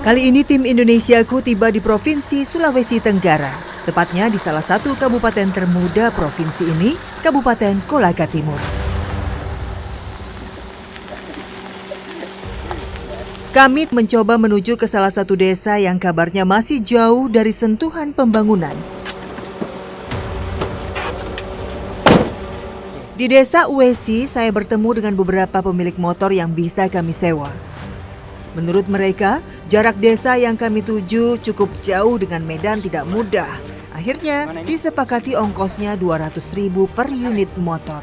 Kali ini tim Indonesiaku tiba di Provinsi Sulawesi Tenggara, tepatnya di salah satu kabupaten termuda provinsi ini, Kabupaten Kolaka Timur. Kami mencoba menuju ke salah satu desa yang kabarnya masih jauh dari sentuhan pembangunan. Di desa Uesi, saya bertemu dengan beberapa pemilik motor yang bisa kami sewa. Menurut mereka, jarak desa yang kami tuju cukup jauh dengan medan tidak mudah. Akhirnya, disepakati ongkosnya 200.000 per unit motor.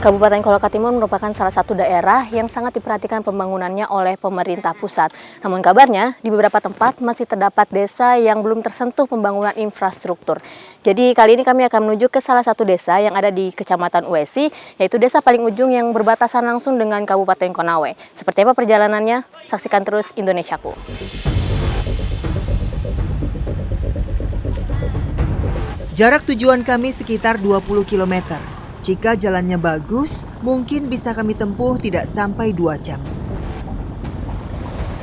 Kabupaten Kolaka Timur merupakan salah satu daerah yang sangat diperhatikan pembangunannya oleh pemerintah pusat. Namun kabarnya, di beberapa tempat masih terdapat desa yang belum tersentuh pembangunan infrastruktur. Jadi kali ini kami akan menuju ke salah satu desa yang ada di Kecamatan Uesi, yaitu desa paling ujung yang berbatasan langsung dengan Kabupaten Konawe. Seperti apa perjalanannya? Saksikan terus Indonesiaku. Jarak tujuan kami sekitar 20 km. Jika jalannya bagus, mungkin bisa kami tempuh tidak sampai 2 jam.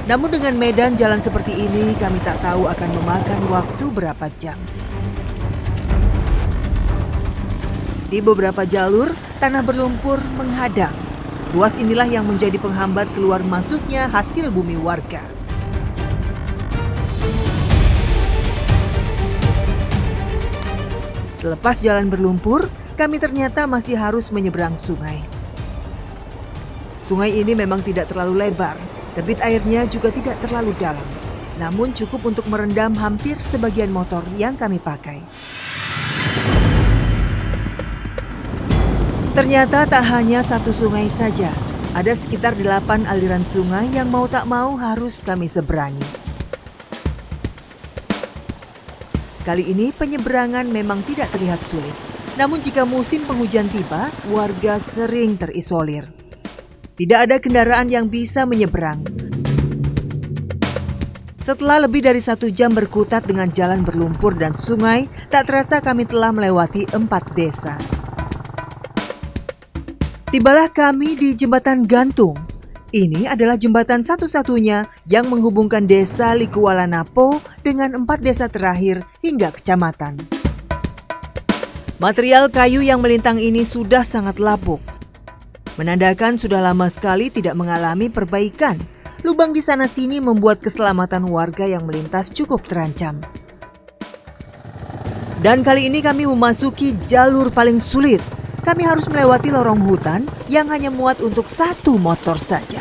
Namun dengan medan jalan seperti ini, kami tak tahu akan memakan waktu berapa jam. Di beberapa jalur, tanah berlumpur menghadang. Ruas inilah yang menjadi penghambat keluar masuknya hasil bumi warga. Selepas jalan berlumpur, kami ternyata masih harus menyeberang sungai. Sungai ini memang tidak terlalu lebar, debit airnya juga tidak terlalu dalam, namun cukup untuk merendam hampir sebagian motor yang kami pakai. Ternyata tak hanya satu sungai saja, ada sekitar 8 aliran sungai yang mau tak mau harus kami seberangi. Kali ini penyeberangan memang tidak terlihat sulit. Namun jika musim penghujan tiba, warga sering terisolir. Tidak ada kendaraan yang bisa menyeberang. Setelah lebih dari 1 jam berkutat dengan jalan berlumpur dan sungai, tak terasa kami telah melewati 4 desa. Tibalah kami di Jembatan Gantung. Ini adalah jembatan satu-satunya yang menghubungkan desa Likualanapo dengan 4 desa terakhir hingga kecamatan. Material kayu yang melintang ini sudah sangat lapuk, menandakan sudah lama sekali tidak mengalami perbaikan. Lubang di sana-sini membuat keselamatan warga yang melintas cukup terancam. Dan kali ini kami memasuki jalur paling sulit. Kami harus melewati lorong hutan yang hanya muat untuk 1 motor saja.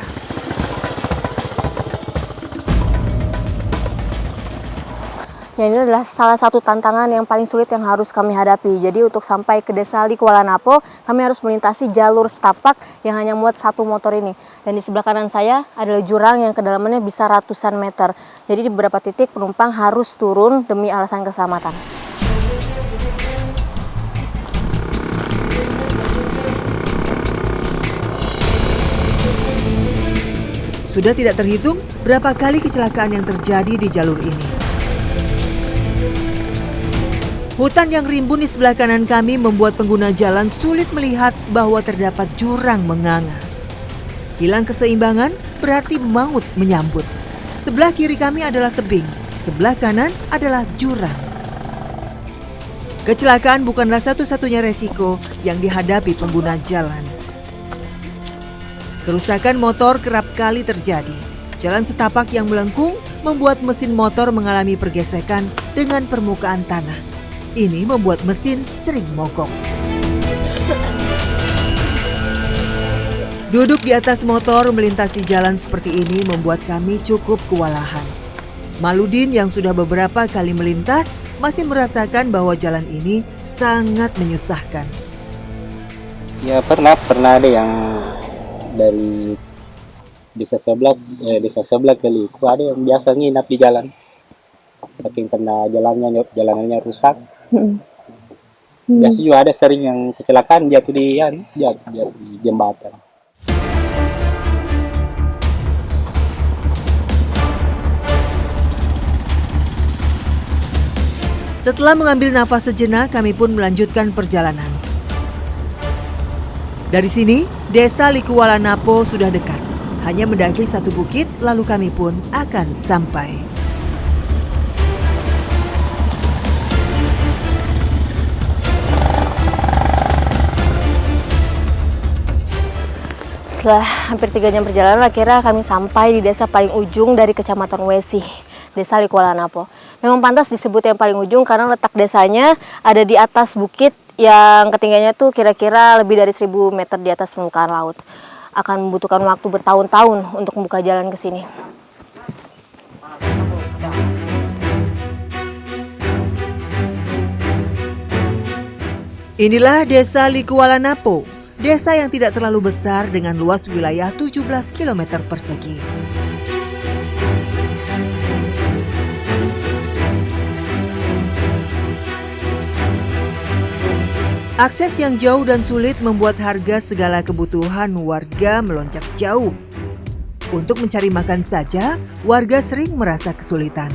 Ya, ini adalah salah satu tantangan yang paling sulit yang harus kami hadapi. Jadi untuk sampai ke desa Likualanapo, kami harus melintasi jalur setapak yang hanya muat 1 motor ini. Dan di sebelah kanan saya adalah jurang yang kedalamannya bisa ratusan meter. Jadi di beberapa titik penumpang harus turun demi alasan keselamatan. Sudah tidak terhitung berapa kali kecelakaan yang terjadi di jalur ini. Hutan yang rimbun di sebelah kanan kami membuat pengguna jalan sulit melihat bahwa terdapat jurang menganga. Hilang keseimbangan berarti maut menyambut. Sebelah kiri kami adalah tebing, sebelah kanan adalah jurang. Kecelakaan bukanlah satu-satunya resiko yang dihadapi pengguna jalan. Kerusakan motor kerap kali terjadi. Jalan setapak yang melengkung membuat mesin motor mengalami pergesekan dengan permukaan tanah. Ini membuat mesin sering mogok. Duduk di atas motor melintasi jalan seperti ini membuat kami cukup kewalahan. Maludin yang sudah beberapa kali melintas masih merasakan bahwa jalan ini sangat menyusahkan. Ya pernah ada yang dari desa sebelah kali. Ada yang biasa nginap di jalan. Saking karena jalanannya rusak. Biasa juga ada sering yang kecelakaan jatuh di jembatan. Setelah mengambil nafas sejenak, kami pun melanjutkan perjalanan. Dari sini, Desa Likuala Napo sudah dekat. Hanya mendaki satu bukit, lalu kami pun akan sampai. Setelah hampir 3 jam perjalanan, akhirnya kami sampai di desa paling ujung dari Kecamatan Wesi, Desa Likuala Napo. Memang pantas disebut yang paling ujung karena letak desanya ada di atas bukit yang ketinggiannya tuh kira-kira lebih dari 1000 meter di atas permukaan laut. Akan membutuhkan waktu bertahun-tahun untuk membuka jalan ke sini. Inilah Desa Likuala Napo. Desa yang tidak terlalu besar dengan luas wilayah 17 km persegi. Akses yang jauh dan sulit membuat harga segala kebutuhan warga melonjak jauh. Untuk mencari makan saja, warga sering merasa kesulitan.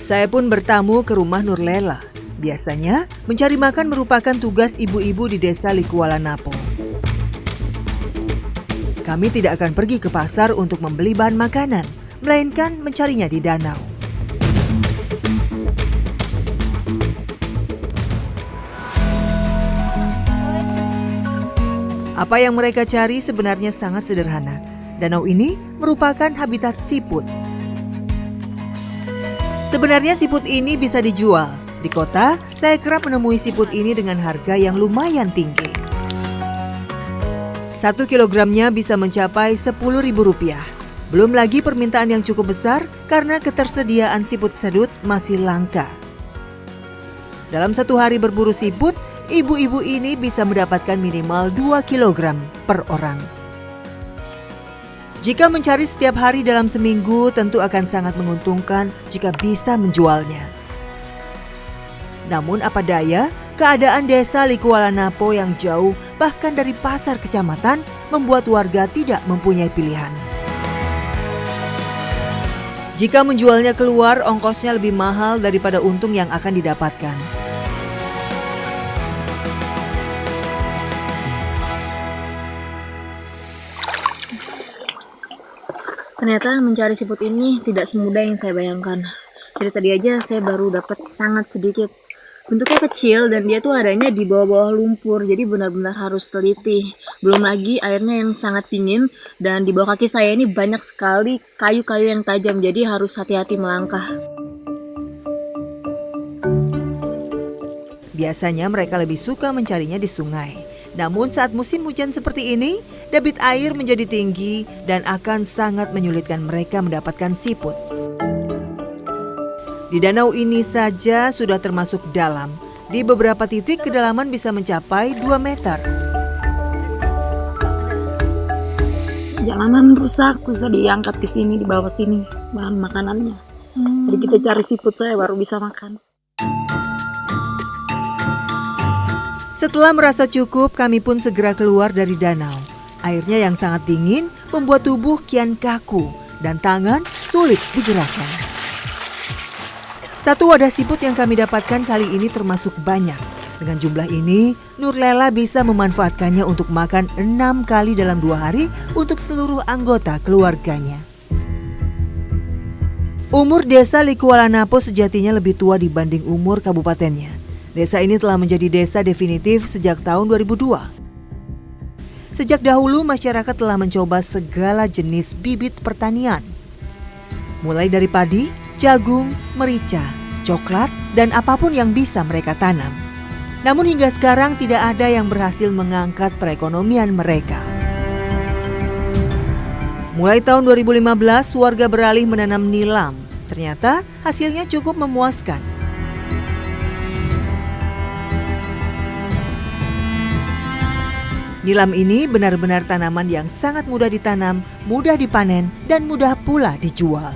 Saya pun bertamu ke rumah Nurlela. Biasanya, mencari makan merupakan tugas ibu-ibu di Desa Likuala Napo. Kami tidak akan pergi ke pasar untuk membeli bahan makanan, melainkan mencarinya di danau. Apa yang mereka cari sebenarnya sangat sederhana. Danau ini merupakan habitat siput. Sebenarnya siput ini bisa dijual. Di kota, saya kerap menemui siput ini dengan harga yang lumayan tinggi. 1 kilogramnya bisa mencapai Rp10.000. Belum lagi permintaan yang cukup besar karena ketersediaan siput sedut masih langka. Dalam 1 hari berburu siput, ibu-ibu ini bisa mendapatkan minimal 2 kilogram per orang. Jika mencari setiap hari dalam seminggu, tentu akan sangat menguntungkan jika bisa menjualnya. Namun apa daya, keadaan Desa Likuala Napo yang jauh bahkan dari pasar kecamatan membuat warga tidak mempunyai pilihan. Jika menjualnya keluar, ongkosnya lebih mahal daripada untung yang akan didapatkan. Ternyata mencari siput ini tidak semudah yang saya bayangkan. Jadi tadi aja saya baru dapat sangat sedikit. Bentuknya kecil dan dia tuh adanya di bawah-bawah lumpur. Jadi benar-benar harus teliti. Belum lagi airnya yang sangat dingin dan di bawah kaki saya ini banyak sekali kayu-kayu yang tajam. Jadi harus hati-hati melangkah. Biasanya mereka lebih suka mencarinya di sungai. Namun saat musim hujan seperti ini, debit air menjadi tinggi dan akan sangat menyulitkan mereka mendapatkan siput. Di danau ini saja sudah termasuk dalam. Di beberapa titik kedalaman bisa mencapai 2 meter. Jalanan rusak, susah diangkat ke sini, di bawah sini bahan makanannya. Jadi kita cari siput saya baru bisa makan. Setelah merasa cukup, kami pun segera keluar dari danau. Airnya yang sangat dingin membuat tubuh kian kaku dan tangan sulit digerakkan. 1 wadah siput yang kami dapatkan kali ini termasuk banyak. Dengan jumlah ini, Nurlela bisa memanfaatkannya untuk makan 6 kali dalam 2 hari untuk seluruh anggota keluarganya. Umur Desa Likuala Napo sejatinya lebih tua dibanding umur kabupatennya. Desa ini telah menjadi desa definitif sejak tahun 2002. Sejak dahulu masyarakat telah mencoba segala jenis bibit pertanian. Mulai dari padi, jagung, merica, coklat, dan apapun yang bisa mereka tanam. Namun hingga sekarang tidak ada yang berhasil mengangkat perekonomian mereka. Mulai tahun 2015 warga beralih menanam nilam. Ternyata hasilnya cukup memuaskan. Nilam ini benar-benar tanaman yang sangat mudah ditanam, mudah dipanen, dan mudah pula dijual.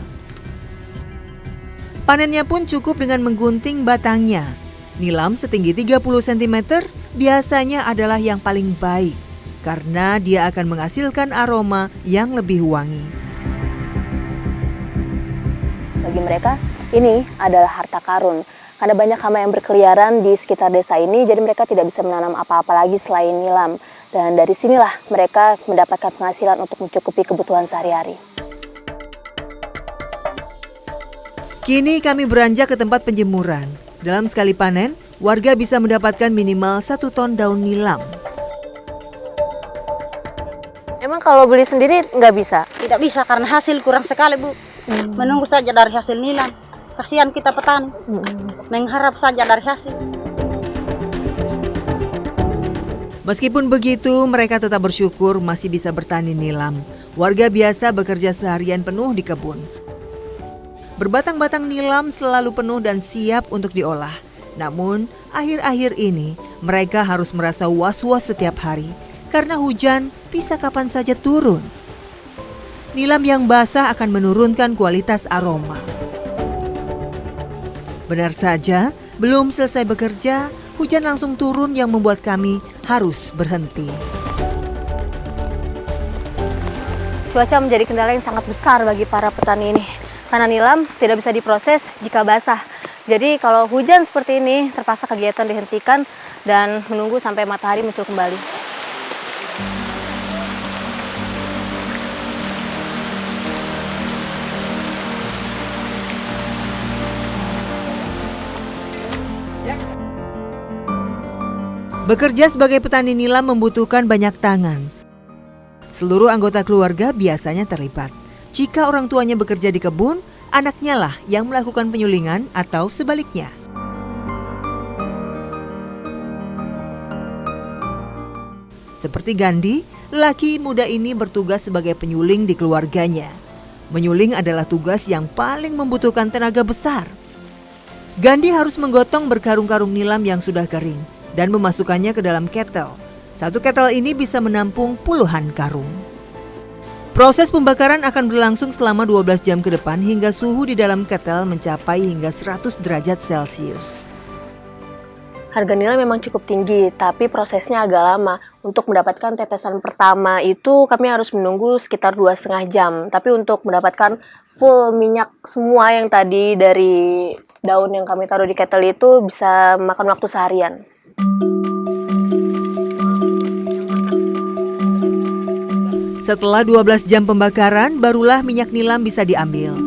Panennya pun cukup dengan menggunting batangnya. Nilam setinggi 30 cm biasanya adalah yang paling baik karena dia akan menghasilkan aroma yang lebih wangi. Bagi mereka, ini adalah harta karun. karena banyak hama yang berkeliaran di sekitar desa ini, jadi mereka tidak bisa menanam apa-apa lagi selain nilam. Dan dari sinilah mereka mendapatkan penghasilan untuk mencukupi kebutuhan sehari-hari. Kini kami beranjak ke tempat penjemuran. Dalam sekali panen, warga bisa mendapatkan minimal 1 ton daun nilam. Emang kalau beli sendiri nggak bisa? Tidak bisa karena hasil kurang sekali, Bu. Menunggu saja dari hasil nilam. Kasihan kita petani. Mengharap saja dari hasil. Meskipun begitu, mereka tetap bersyukur masih bisa bertani nilam. Warga biasa bekerja seharian penuh di kebun. Berbatang-batang nilam selalu penuh dan siap untuk diolah. Namun, akhir-akhir ini mereka harus merasa was-was setiap hari karena hujan bisa kapan saja turun. Nilam yang basah akan menurunkan kualitas aroma. Benar saja, belum selesai bekerja, hujan langsung turun yang membuat kami harus berhenti. Cuaca menjadi kendala yang sangat besar bagi para petani ini. Karena nilam tidak bisa diproses jika basah. Jadi kalau hujan seperti ini, terpaksa kegiatan dihentikan dan menunggu sampai matahari muncul kembali. Bekerja sebagai petani nilam membutuhkan banyak tangan. Seluruh anggota keluarga biasanya terlibat. Jika orang tuanya bekerja di kebun, anaknya lah yang melakukan penyulingan atau sebaliknya. Seperti Gandhi, lelaki muda ini bertugas sebagai penyuling di keluarganya. Menyuling adalah tugas yang paling membutuhkan tenaga besar. Gandhi harus menggotong berkarung-karung nilam yang sudah kering dan memasukkannya ke dalam ketel. Satu ketel ini bisa menampung puluhan karung. Proses pembakaran akan berlangsung selama 12 jam ke depan hingga suhu di dalam ketel mencapai hingga 100 derajat Celcius. Harga nilam memang cukup tinggi, tapi prosesnya agak lama. Untuk mendapatkan tetesan pertama itu kami harus menunggu sekitar 2,5 jam. Tapi untuk mendapatkan full minyak semua yang tadi dari daun yang kami taruh di ketel itu bisa makan waktu seharian. Setelah 12 jam pembakaran, barulah minyak nilam bisa diambil.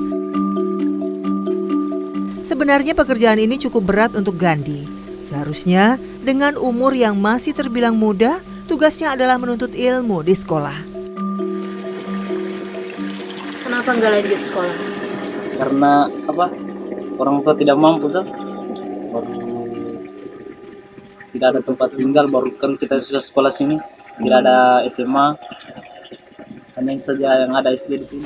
Sebenarnya pekerjaan ini cukup berat untuk Gandhi. Seharusnya dengan umur yang masih terbilang muda, tugasnya adalah menuntut ilmu di sekolah. Kenapa nggak lanjut sekolah? Karena orang tua tidak mampu tuh, baru tidak ada tempat tinggal, baru kan kita sudah sekolah sini, tidak ada SMA, hanya saja yang ada SD di sini.